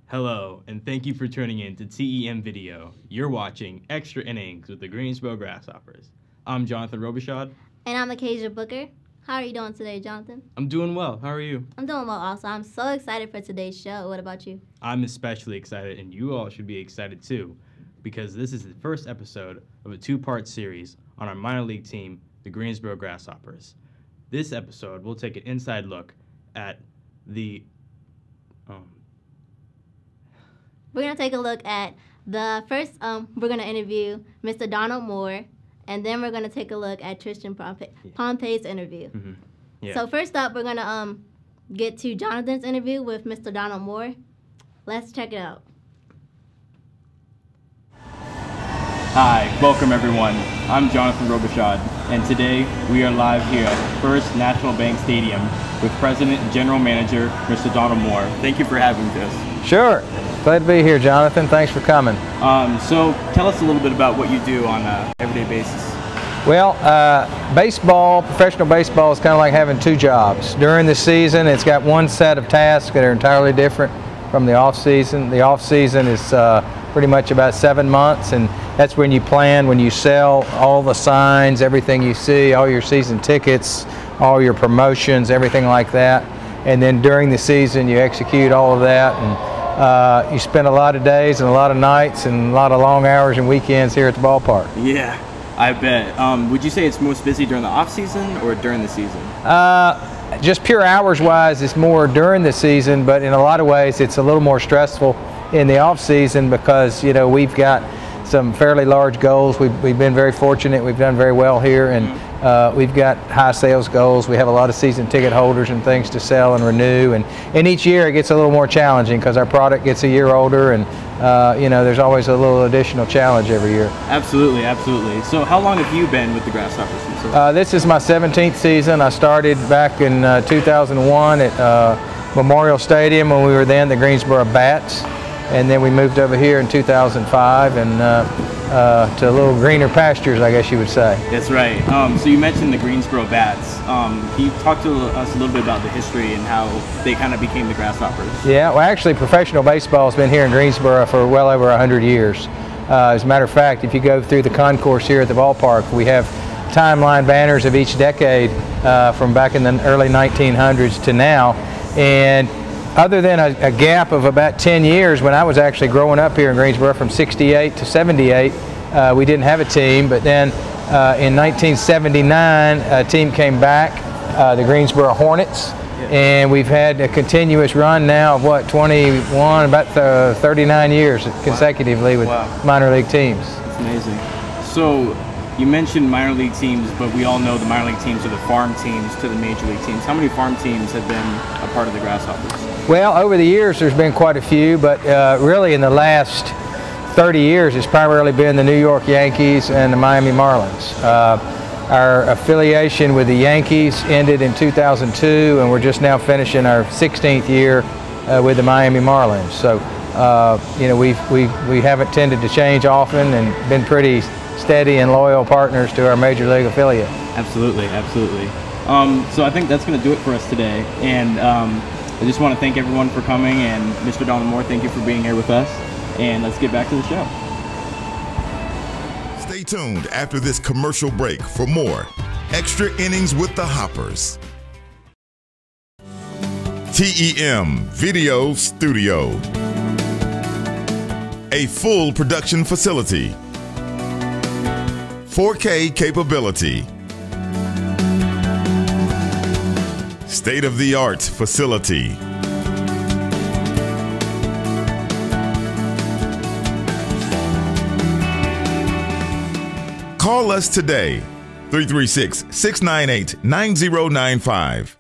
Hello, and thank you for tuning in to T.E.M video. You're watching Extra Innings with the Greensboro Grasshoppers. I'm Jonathan Robichaud. And I'm Acacia Booker. How are you doing today, Jonathan? I'm doing well. How are you? I'm doing well also. I'm so excited for today's show. What about you? I'm especially excited, and you all should be excited too, because this is the first episode of a two-part series on our minor league team, the Greensboro Grasshoppers. This episode, we'll take an inside look at the We're going to take a look at the first, we're going to interview Mr. Donald Moore, and then we're going to take a look at Tristan Pompey's interview. Mm-hmm. Yeah. So first up, we're going to get to Jonathan's interview with Mr. Donald Moore. Let's check it out. Hi, welcome everyone. I'm Jonathan Robichaud, and today we are live here at First National Bank Stadium with President and General Manager, Mr. Donald Moore. Thank you for having us. Sure. Glad to be here, Jonathan. Thanks for coming. So tell us a little bit about what you do on an everyday basis. Well, baseball, professional baseball is kind of like having two jobs. During the season, it's got one set of tasks that are entirely different from the off season. The off season is pretty much about 7 months, and that's when you plan, when you sell all the signs, everything you see, all your season tickets, all your promotions, everything like that. And then during the season, you execute all of that, and you spend a lot of days and a lot of nights and a lot of long hours and weekends here at the ballpark. Yeah, I bet. Would you say it's most busy during the off season or during the season? Just pure hours wise, it's more during the season, but in a lot of ways it's a little more stressful in the off season because, you know, we've got some fairly large goals. We've been very fortunate. We've done very well here, and we've got high sales goals. We have a lot of season ticket holders and things to sell and renew, and each year it gets a little more challenging because our product gets a year older, and you know, there's always a little additional challenge every year. Absolutely, absolutely. So how long have you been with the Grasshoppers? This is my 17th season. I started back in 2001 at Memorial Stadium when we were then the Greensboro Bats. And then we moved over here in 2005 and to a little greener pastures, I guess you would say. That's right. So you mentioned the Greensboro Bats. Can you talk to us a little bit about the history and how they kind of became the Grasshoppers? Yeah, well actually professional baseball has been here in Greensboro for well over 100 years. As a matter of fact, if you go through the concourse here at the ballpark, we have timeline banners of each decade from back in the early 1900s to now. And other than a gap of about 10 years when I was actually growing up here in Greensboro from 68 to 78, we didn't have a team, but then in 1979 a team came back, the Greensboro Hornets, and we've had a continuous run now of what, 21, about 39 years consecutively with minor league teams. That's amazing. So you mentioned minor league teams, but we all know the minor league teams are the farm teams to the major league teams. How many farm teams have been a part of the Grasshoppers? Well, over the years there's been quite a few, but really in the last 30 years it's primarily been the New York Yankees and the Miami Marlins. Our affiliation with the Yankees ended in 2002, and we're just now finishing our 16th year with the Miami Marlins. So you know, we haven't tended to change often and been pretty steady and loyal partners to our major league affiliate. Absolutely, absolutely. So I think that's going to do it for us today, and I just want to thank everyone for coming, and Mr. Donald Moore, thank you for being here with us, and let's get back to the show. Stay tuned after this commercial break for more Extra Innings with the Hoppers. T.E.M Video Studio, a full production facility, 4K capability, state-of-the-art facility. Call us today, 336-698-9095.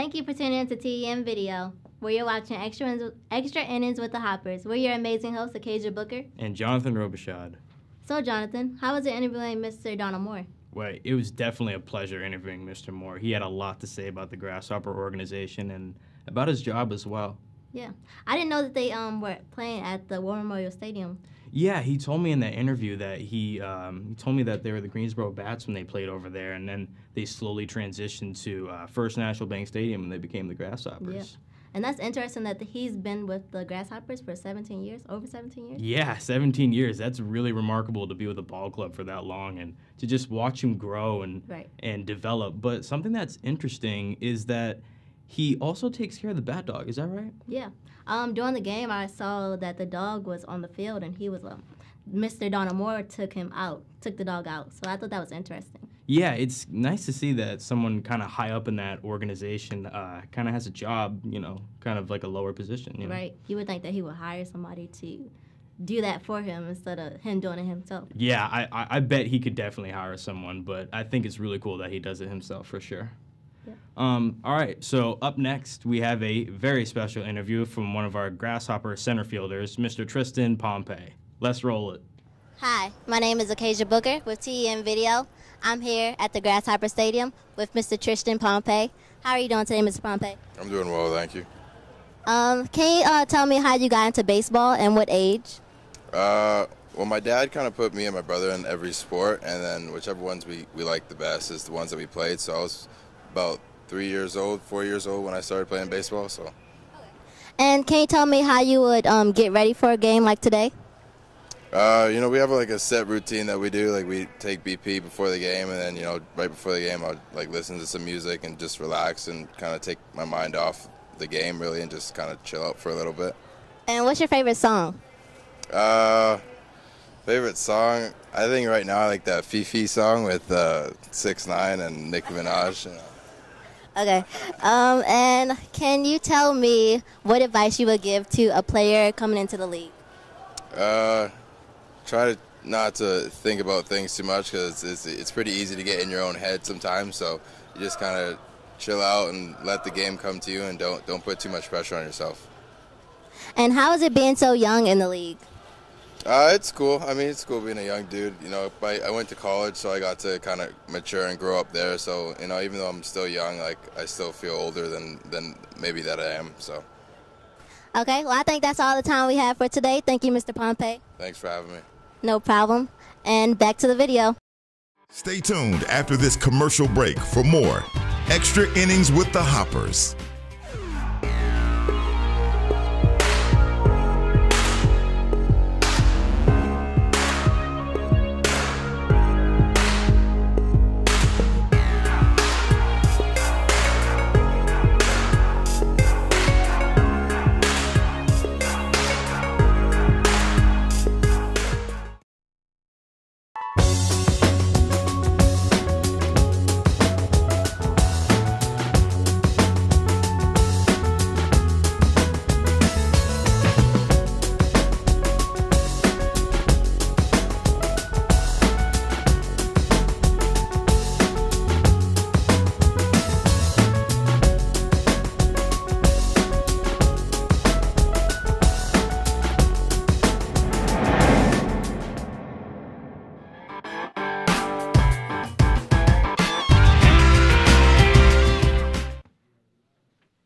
Thank you for tuning in to T.E.M video, where you're watching extra innings with the Hoppers. We're your amazing hosts, Acacia Booker. And Jonathan Robichaud. So, Jonathan, how was it interviewing Mr. Donald Moore? Well, it was definitely a pleasure interviewing Mr. Moore. He had a lot to say about the Grasshopper organization and about his job as well. Yeah. I didn't know that they were playing at the War Memorial Stadium. Yeah, he told me in that interview that he told me that they were the Greensboro Bats when they played over there, and then they slowly transitioned to First National Bank Stadium, and they became the Grasshoppers. Yeah. And that's interesting that he's been with the Grasshoppers for 17 years, over 17 years? Yeah, 17 years. That's really remarkable to be with a ball club for that long and to just watch him grow and develop. But something that's interesting is that he also takes care of the bat dog. Is that right? Yeah. During the game, I saw that the dog was on the field, and he was Mr. Donald Moore took the dog out. So I thought that was interesting. Yeah, it's nice to see that someone kind of high up in that organization kind of has a job, kind of like a lower position. Right. You would think that he would hire somebody to do that for him instead of him doing it himself. Yeah, I bet he could definitely hire someone, but I think it's really cool that he does it himself for sure. Yeah. All right, so up next, we have a very special interview from one of our Grasshopper center fielders, Mr. Tristan Pompey. Let's roll it. Hi, my name is Acacia Booker with T.E.M video. I'm here at the Grasshopper Stadium with Mr. Tristan Pompey. How are you doing today, Mr. Pompey? I'm doing well, thank you. Can you tell me how you got into baseball and what age? Well, my dad kind of put me and my brother in every sport, and then whichever ones we liked the best is the ones that we played. So I was about 4 years old when I started playing baseball. So. And can you tell me how you would get ready for a game like today? We have like a set routine that we do. Like we take BP before the game, and then right before the game, I'll like listen to some music and just relax and kind of take my mind off the game really, and just kind of chill out for a little bit. And what's your favorite song? Favorite song? I think right now I like that Fifi song with 6ix9ine and Nicki Minaj. Okay. And can you tell me what advice you would give to a player coming into the league? Try not to think about things too much, because it's pretty easy to get in your own head sometimes. So you just kind of chill out and let the game come to you, and don't put too much pressure on yourself. And how is it being so young in the league? It's cool. I mean, it's cool being a young dude. I went to college, so I got to kind of mature and grow up there. So even though I'm still young, like I still feel older than maybe that I am. So. Okay. Well, I think that's all the time we have for today. Thank you, Mr. Pompey. Thanks for having me. No problem. And back to the video. Stay tuned after this commercial break for more Extra Innings with the Hoppers.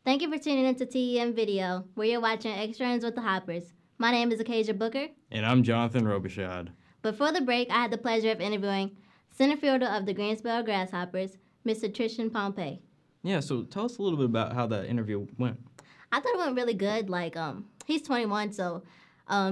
Thank you for tuning in to T.E.M video, where you're watching Extra Innings with the Hoppers. My name is Acacia Booker. And I'm Jonathan Robichaud. Before the break, I had the pleasure of interviewing center fielder of the Greensboro Grasshoppers, Mr. Tristan Pompey. Yeah, so tell us a little bit about how that interview went. I thought it went really good. He's 21, so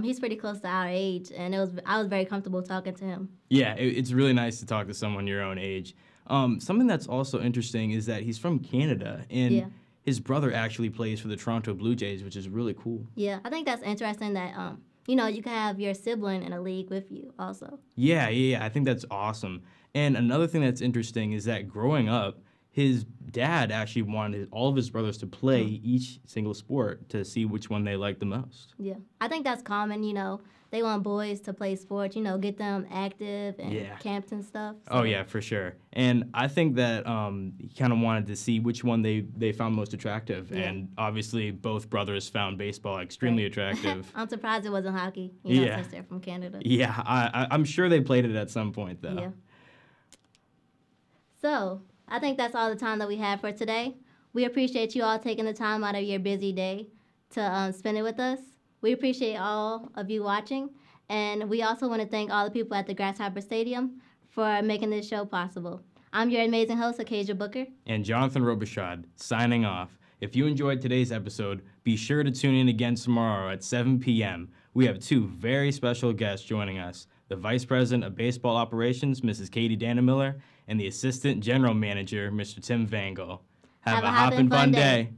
he's pretty close to our age, and I was very comfortable talking to him. Yeah, it's really nice to talk to someone your own age. Something that's also interesting is that he's from Canada, and his brother actually plays for the Toronto Blue Jays, which is really cool. Yeah, I think that's interesting that, you can have your sibling in a league with you also. Yeah, I think that's awesome. And another thing that's interesting is that growing up, his dad actually wanted all of his brothers to play each single sport to see which one they liked the most. Yeah. I think that's common, They want boys to play sports, get them active and camps and stuff. So. Oh, yeah, for sure. And I think that he kind of wanted to see which one they found most attractive. Yeah. And obviously, both brothers found baseball extremely attractive. I'm surprised it wasn't hockey, since they're from Canada. Yeah, I'm sure they played it at some point, though. Yeah. So, I think that's all the time that we have for today. We appreciate you all taking the time out of your busy day to spend it with us. We appreciate all of you watching, and we also want to thank all the people at the Grasshopper Stadium for making this show possible. I'm your amazing host, Acacia Booker. And Jonathan Robichaud, signing off. If you enjoyed today's episode, be sure to tune in again tomorrow at 7 p.m. We have 2 very special guests joining us, the Vice President of Baseball Operations, Mrs. Katie Dannemiller, and the Assistant General Manager, Mr. Tim Vangel. Have a hoppin' fun day.